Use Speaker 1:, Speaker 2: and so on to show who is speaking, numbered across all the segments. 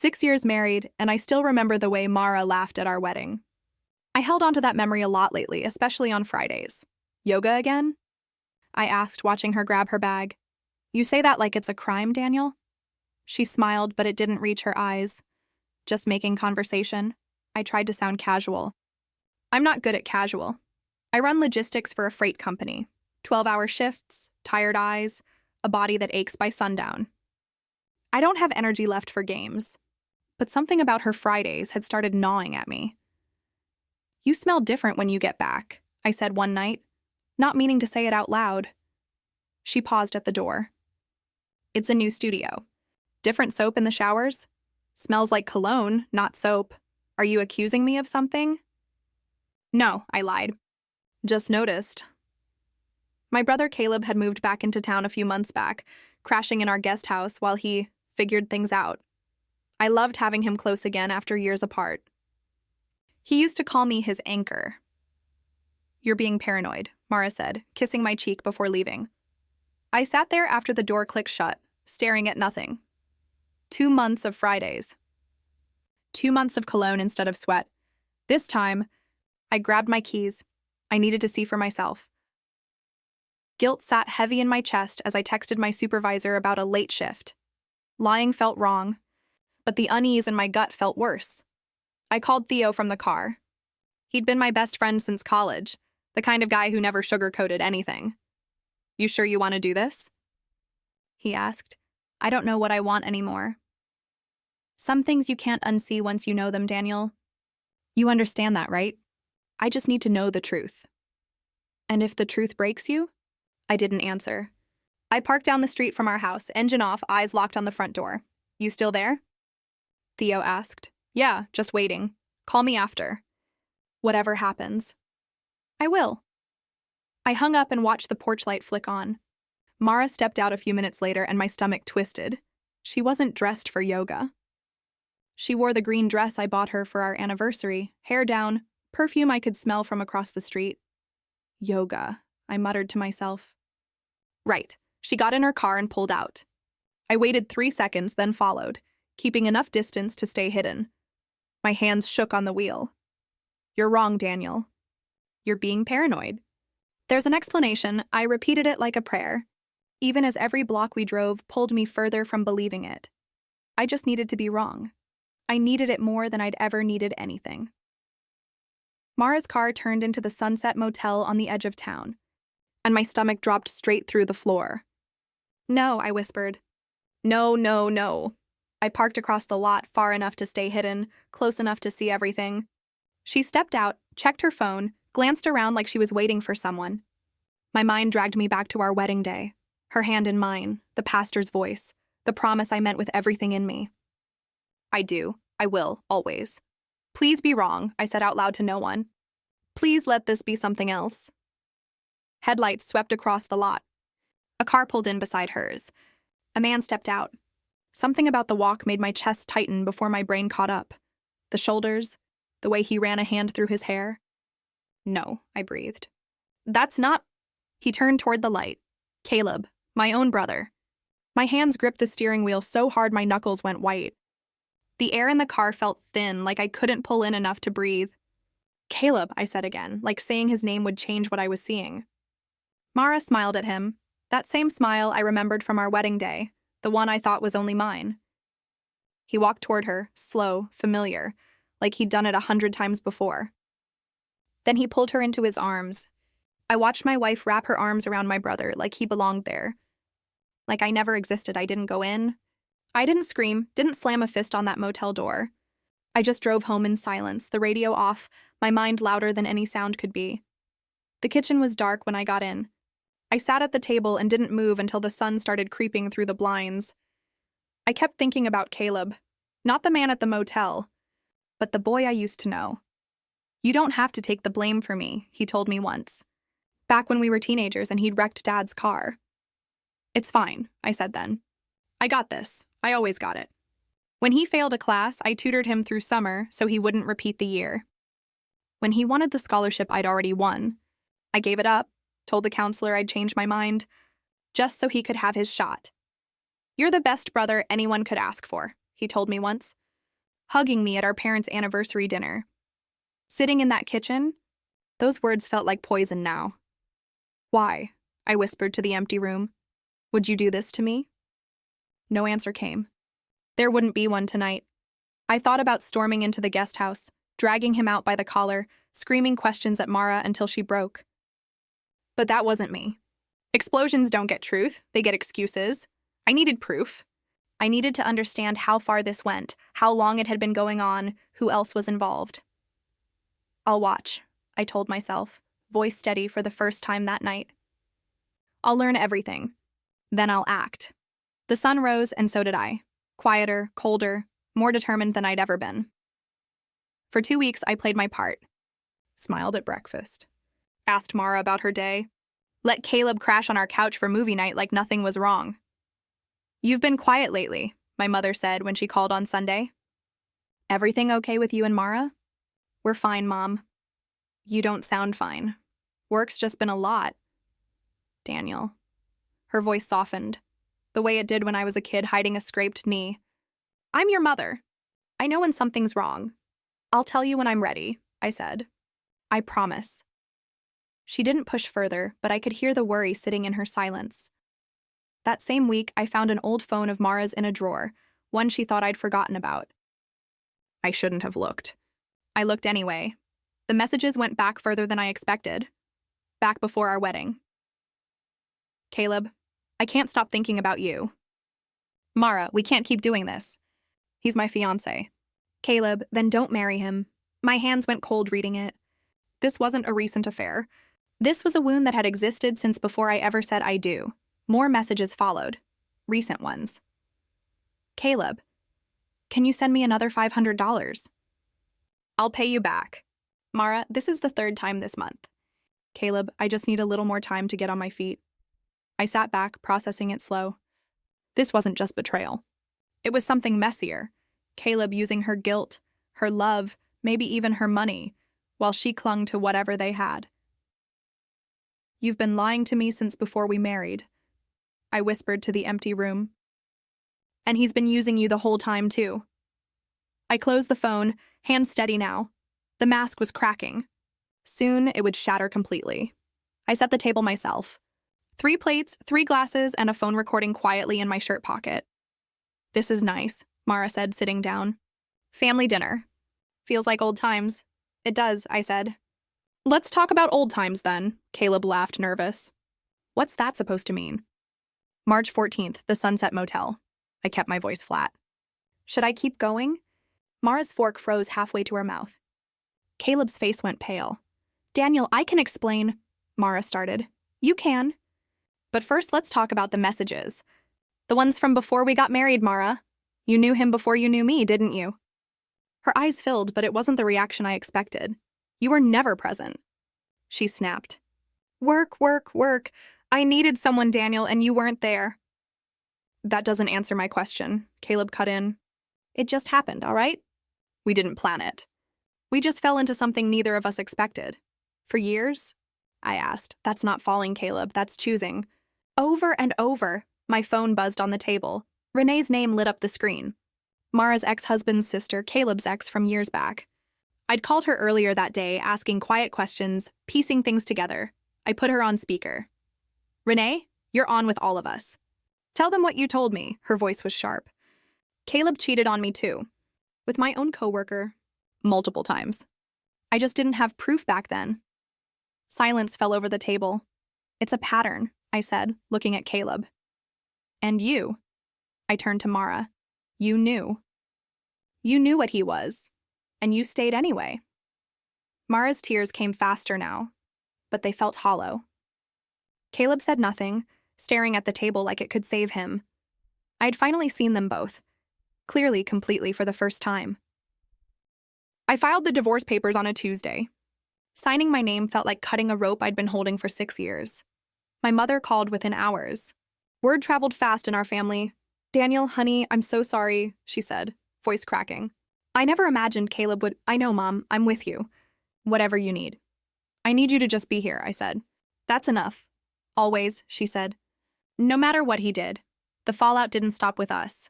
Speaker 1: 6 years married, and I still remember the way Mara laughed at our wedding. I held on to that memory a lot lately, especially on Fridays. Yoga again? I asked, watching her grab her bag. You say that like it's a crime, Daniel? She smiled, but it didn't reach her eyes. Just making conversation. I tried to sound casual. I'm not good at casual. I run logistics for a freight company. 12-hour shifts, tired eyes, a body that aches by sundown. I don't have energy left for games. But something about her Fridays had started gnawing at me. You smell different when you get back, I said one night, not meaning to say it out loud. She paused at the door. It's a new studio. Different soap in the showers? Smells like cologne, not soap. Are you accusing me of something? No, I lied. Just noticed. My brother Caleb had moved back into town a few months back, crashing in our guest house while he figured things out. I loved having him close again after years apart. He used to call me his anchor. You're being paranoid, Mara said, kissing my cheek before leaving. I sat there after the door clicked shut, staring at nothing. 2 months of Fridays. 2 months of cologne instead of sweat. This time, I grabbed my keys. I needed to see for myself. Guilt sat heavy in my chest as I texted my supervisor about a late shift. Lying felt wrong, but the unease in my gut felt worse. I called Theo from the car. He'd been my best friend since college, the kind of guy who never sugarcoated anything. You sure you want to do this? He asked. I don't know what I want anymore. Some things you can't unsee once you know them, Daniel. You understand that, right? I just need to know the truth. And if the truth breaks you? I didn't answer. I parked down the street from our house, engine off, eyes locked on the front door. You still there? Theo asked. Yeah, just waiting. Call me after. Whatever happens. I will. I hung up and watched the porch light flick on. Mara stepped out a few minutes later and my stomach twisted. She wasn't dressed for yoga. She wore the green dress I bought her for our anniversary, hair down, perfume I could smell from across the street. Yoga, I muttered to myself. Right. She got in her car and pulled out. I waited 3 seconds, then followed, keeping enough distance to stay hidden. My hands shook on the wheel. You're wrong, Daniel. You're being paranoid. There's an explanation. I repeated it like a prayer, even as every block we drove pulled me further from believing it. I just needed to be wrong. I needed it more than I'd ever needed anything. Mara's car turned into the Sunset Motel on the edge of town, and my stomach dropped straight through the floor. No, I whispered. No, no, no. I parked across the lot far enough to stay hidden, close enough to see everything. She stepped out, checked her phone, glanced around like she was waiting for someone. My mind dragged me back to our wedding day. Her hand in mine, the pastor's voice, the promise I meant with everything in me. I do. I will, always. Please be wrong, I said out loud to no one. Please let this be something else. Headlights swept across the lot. A car pulled in beside hers. A man stepped out. Something about the walk made my chest tighten before my brain caught up. The shoulders, the way he ran a hand through his hair. No, I breathed. That's not... He turned toward the light. Caleb, my own brother. My hands gripped the steering wheel so hard my knuckles went white. The air in the car felt thin, like I couldn't pull in enough to breathe. Caleb, I said again, like saying his name would change what I was seeing. Mara smiled at him. That same smile I remembered from our wedding day, the one I thought was only mine. He walked toward her, slow, familiar, like he'd done it 100 times before. Then he pulled her into his arms. I watched my wife wrap her arms around my brother like he belonged there. Like I never existed, I didn't go in. I didn't scream, didn't slam a fist on that motel door. I just drove home in silence, the radio off, my mind louder than any sound could be. The kitchen was dark when I got in. I sat at the table and didn't move until the sun started creeping through the blinds. I kept thinking about Caleb, not the man at the motel, but the boy I used to know. You don't have to take the blame for me, he told me once, back when we were teenagers and he'd wrecked Dad's car. It's fine, I said then. I got this. I always got it. When he failed a class, I tutored him through summer so he wouldn't repeat the year. When he wanted the scholarship I'd already won, I gave it up, told the counselor I'd changed my mind, just so he could have his shot. You're the best brother anyone could ask for, he told me once. hugging me at our parents' anniversary dinner. Sitting in that kitchen, those words felt like poison now. Why? I whispered to the empty room. Would you do this to me? No answer came. There wouldn't be one tonight. I thought about storming into the guest house, dragging him out by the collar, screaming questions at Mara until she broke. But that wasn't me. Explosions don't get truth, they get excuses. I needed proof. I needed to understand how far this went, how long it had been going on, who else was involved. I'll watch, I told myself, voice steady for the first time that night. I'll learn everything. Then I'll act. The sun rose and so did I. Quieter, colder, more determined than I'd ever been. For 2 weeks, I played my part. Smiled at breakfast. Asked Mara about her day. Let Caleb crash on our couch for movie night like nothing was wrong. You've been quiet lately, my mother said when she called on Sunday. Everything okay with you and Mara? We're fine, Mom. You don't sound fine. Work's just been a lot. Daniel. Her voice softened, the way it did when I was a kid hiding a scraped knee. I'm your mother. I know when something's wrong. I'll tell you when I'm ready, I said. I promise. She didn't push further, but I could hear the worry sitting in her silence. That same week, I found an old phone of Mara's in a drawer, one she thought I'd forgotten about. I shouldn't have looked. I looked anyway. The messages went back further than I expected. Back before our wedding. Caleb, I can't stop thinking about you. Mara, we can't keep doing this. He's my fiancé. Caleb, then don't marry him. My hands went cold reading it. This wasn't a recent affair. This was a wound that had existed since before I ever said I do. More messages followed. Recent ones. Caleb, can you send me another $500? I'll pay you back. Mara, this is the 3rd time this month. Caleb, I just need a little more time to get on my feet. I sat back, processing it slow. This wasn't just betrayal. It was something messier. Caleb using her guilt, her love, maybe even her money, while she clung to whatever they had. You've been lying to me since before we married, I whispered to the empty room. And he's been using you the whole time, too. I closed the phone, hands steady now. The mask was cracking. Soon it would shatter completely. I set the table myself. 3 plates, 3 glasses, and a phone recording quietly in my shirt pocket. This is nice, Mara said, sitting down. Family dinner. Feels like old times. It does, I said. Let's talk about old times then, Caleb laughed, nervous. What's that supposed to mean? March 14th, the Sunset Motel. I kept my voice flat. Should I keep going? Mara's fork froze halfway to her mouth. Caleb's face went pale. Daniel, I can explain, Mara started. You can. But first, let's talk about the messages. The ones from before we got married, Mara. You knew him before you knew me, didn't you? Her eyes filled, but it wasn't the reaction I expected. You were never present. She snapped. Work, work, work. I needed someone, Daniel, and you weren't there. That doesn't answer my question, Caleb cut in. It just happened, all right? We didn't plan it. We just fell into something neither of us expected. For years? I asked. That's not falling, Caleb. That's choosing. Over and over, my phone buzzed on the table. Renee's name lit up the screen. Mara's ex-husband's sister, Caleb's ex from years back. I'd called her earlier that day, asking quiet questions, piecing things together. I put her on speaker. Renee, you're on with all of us. Tell them what you told me, her voice was sharp. Caleb cheated on me too. With my own coworker. Multiple times. I just didn't have proof back then. Silence fell over the table. It's a pattern, I said, looking at Caleb. And you. I turned to Mara. You knew. You knew what he was. And you stayed anyway. Mara's tears came faster now, but they felt hollow. Caleb said nothing, staring at the table like it could save him. I'd finally seen them both, clearly, completely for the first time. I filed the divorce papers on a Tuesday. Signing my name felt like cutting a rope I'd been holding for 6 years. My mother called within hours. Word traveled fast in our family. Daniel, honey, I'm so sorry, she said, voice cracking. I never imagined Caleb would— I know, Mom, I'm with you. Whatever you need. I need you to just be here, I said. That's enough. Always, she said. No matter what he did, the fallout didn't stop with us.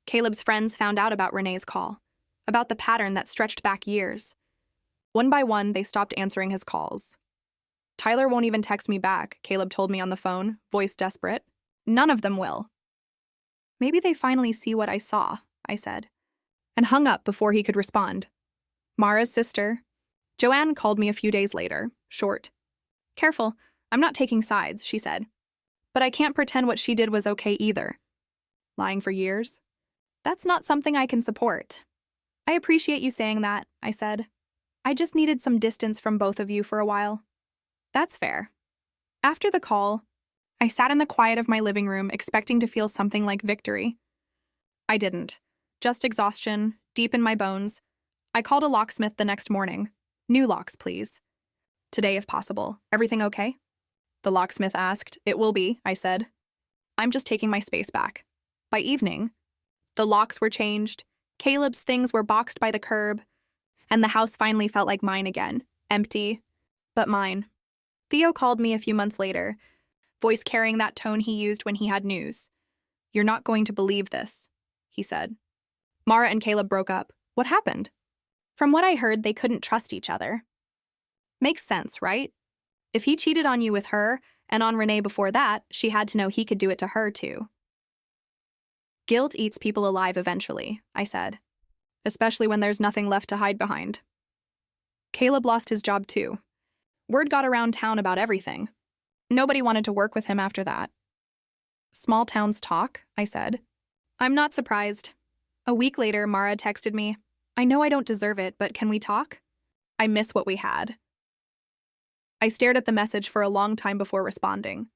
Speaker 1: Caleb's friends found out about Renee's call. about the pattern that stretched back years. One by one, they stopped answering his calls. Tyler won't even text me back, Caleb told me on the phone, voice desperate. None of them will. Maybe they finally see what I saw, I said, and hung up before he could respond. Mara's sister, Joanne, called me a few days later, short. Careful, I'm not taking sides, she said. But I can't pretend what she did was okay either. Lying for years? That's not something I can support. I appreciate you saying that, I said. I just needed some distance from both of you for a while. That's fair. After the call, I sat in the quiet of my living room expecting to feel something like victory. I didn't. Just exhaustion, deep in my bones. I called a locksmith the next morning. New locks, please. Today, if possible. Everything okay? The locksmith asked. It will be, I said. I'm just taking my space back. By evening, the locks were changed, Caleb's things were boxed by the curb, and the house finally felt like mine again. Empty, but mine. Theo called me a few months later, voice carrying that tone he used when he had news. You're not going to believe this, he said. Mara and Caleb broke up. What happened? From what I heard, they couldn't trust each other. Makes sense, right? If he cheated on you with her, and on Renee before that, she had to know he could do it to her too. Guilt eats people alive eventually, I said, especially when there's nothing left to hide behind. Caleb lost his job too. Word got around town about everything. Nobody wanted to work with him after that. Small towns talk, I said. I'm not surprised. A week later, Mara texted me, I know I don't deserve it, but can we talk? I miss what we had. I stared at the message for a long time before responding.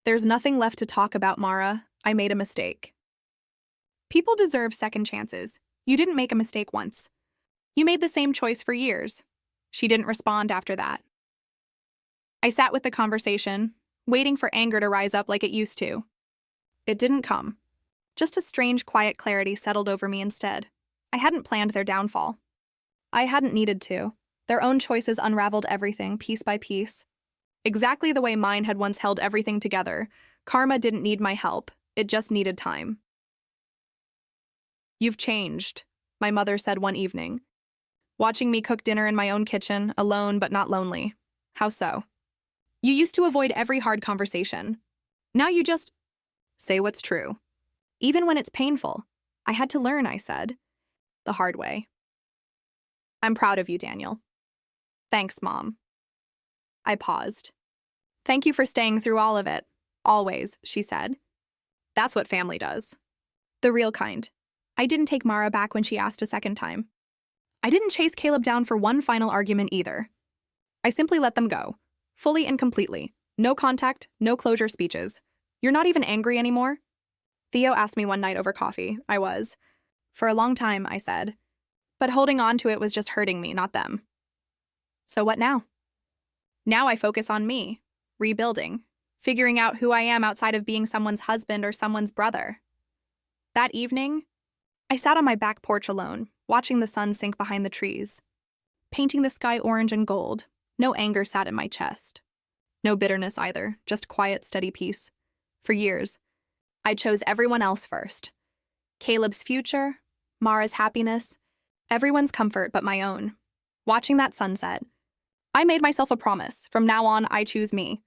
Speaker 1: There's nothing left to talk about, Mara. I made a mistake. People deserve second chances. You didn't make a mistake once. You made the same choice for years. She didn't respond after that. I sat with the conversation, waiting for anger to rise up like it used to. It didn't come. Just a strange, quiet clarity settled over me instead. I hadn't planned their downfall. I hadn't needed to. Their own choices unraveled everything, piece by piece. Exactly the way mine had once held everything together, karma didn't need my help. It just needed time. You've changed, my mother said one evening, watching me cook dinner in my own kitchen, alone but not lonely. How so? You used to avoid every hard conversation. Now you just say what's true. Even when it's painful. I had to learn, I said. The hard way. I'm proud of you, Daniel. Thanks, Mom. I paused. Thank you for staying through all of it. Always, she said. That's what family does. The real kind. I didn't take Mara back when she asked a second time. I didn't chase Caleb down for one final argument either. I simply let them go. Fully and completely. No contact, no closure speeches. You're not even angry anymore? Theo asked me one night over coffee. I was. For a long time, I said. But holding on to it was just hurting me, not them. So what now? Now I focus on me, rebuilding, figuring out who I am outside of being someone's husband or someone's brother. That evening, I sat on my back porch alone, watching the sun sink behind the trees, painting the sky orange and gold. No anger sat in my chest. No bitterness either, just quiet, steady peace. For years, I chose everyone else first. Caleb's future, Mara's happiness, everyone's comfort but my own. Watching that sunset, I made myself a promise. From now on, I choose me.